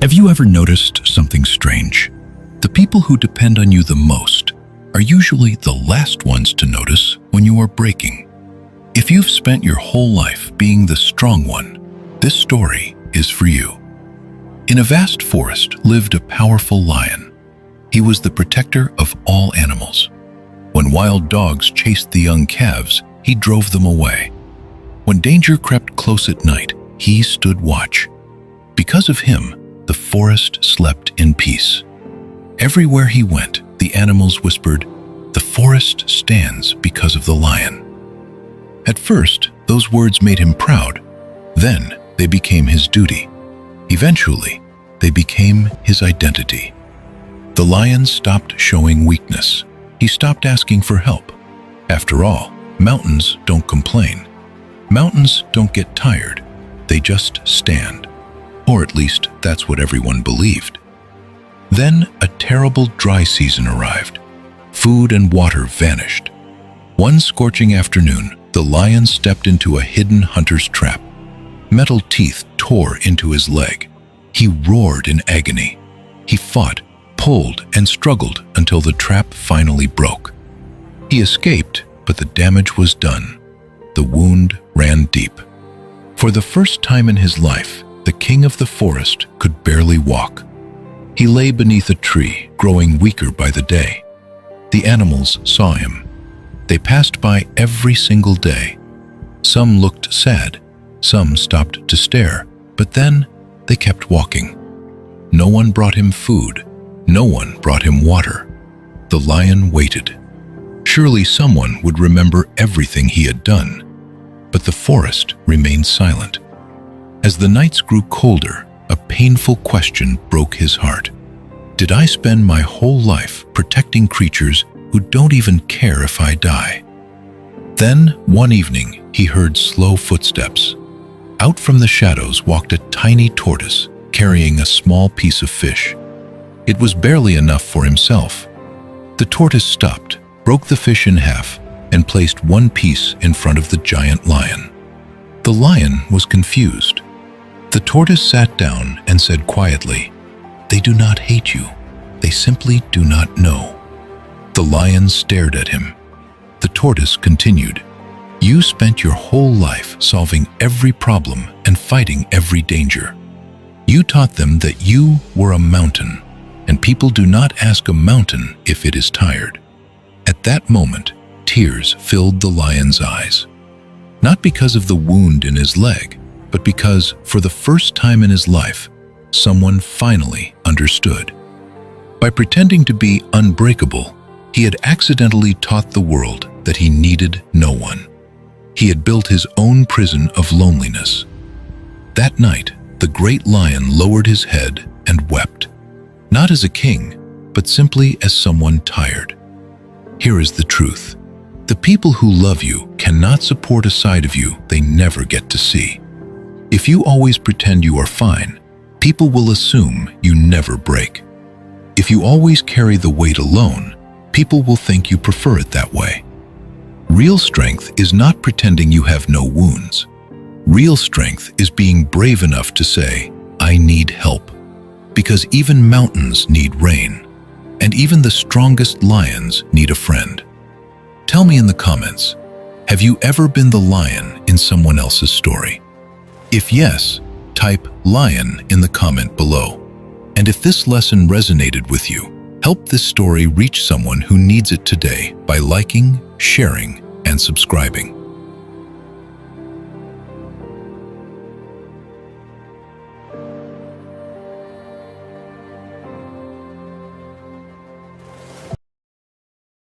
Have you ever noticed something strange? The people who depend on you the most are usually the last ones to notice when you are breaking. If you've spent your whole life being the strong one, this story is for you. In a vast forest lived a powerful lion. He was the protector of all animals. When wild dogs chased the young calves, he drove them away. When danger crept close at night, he stood watch. Because of him, the forest slept in peace. Everywhere he went, the animals whispered, "The forest stands because of the lion." At first, those words made him proud. Then, they became his duty. Eventually, they became his identity. The lion stopped showing weakness. He stopped asking for help. After all, mountains don't complain. Mountains don't get tired. They just stand. Or at least, that's what everyone believed. Then, a terrible dry season arrived. Food and water vanished. One scorching afternoon, the lion stepped into a hidden hunter's trap. Metal teeth tore into his leg. He roared in agony. He fought, pulled, and struggled until the trap finally broke. He escaped, but the damage was done. The wound ran deep. For the first time in his life, the king of the forest could barely walk. He lay beneath a tree, growing weaker by the day. The animals saw him. They passed by every single day. Some looked sad, some stopped to stare, but then they kept walking. No one brought him food. No one brought him water. The lion waited. Surely someone would remember everything he had done. But the forest remained silent. As the nights grew colder, a painful question broke his heart. Did I spend my whole life protecting creatures who don't even care if I die? Then, one evening, he heard slow footsteps. Out from the shadows walked a tiny tortoise, carrying a small piece of fish. It was barely enough for himself. The tortoise stopped, broke the fish in half, and placed one piece in front of the giant lion. The lion was confused. The tortoise sat down and said quietly, "They do not hate you. They simply do not know." The lion stared at him. The tortoise continued, "You spent your whole life solving every problem and fighting every danger. You taught them that you were a mountain, and people do not ask a mountain if it is tired." At that moment, tears filled the lion's eyes. Not because of the wound in his leg, but because, for the first time in his life, someone finally understood. By pretending to be unbreakable, he had accidentally taught the world that he needed no one. He had built his own prison of loneliness. That night, the great lion lowered his head and wept, not as a king, but simply as someone tired. Here is the truth. The people who love you cannot support a side of you they never get to see. If you always pretend you are fine, people will assume you never break. If you always carry the weight alone, people will think you prefer it that way. Real strength is not pretending you have no wounds. Real strength is being brave enough to say, "I need help." Because even mountains need rain, and even the strongest lions need a friend. Tell me in the comments, have you ever been the lion in someone else's story? If yes, type "lion" in the comment below. And if this lesson resonated with you, help this story reach someone who needs it today by liking, sharing, and subscribing.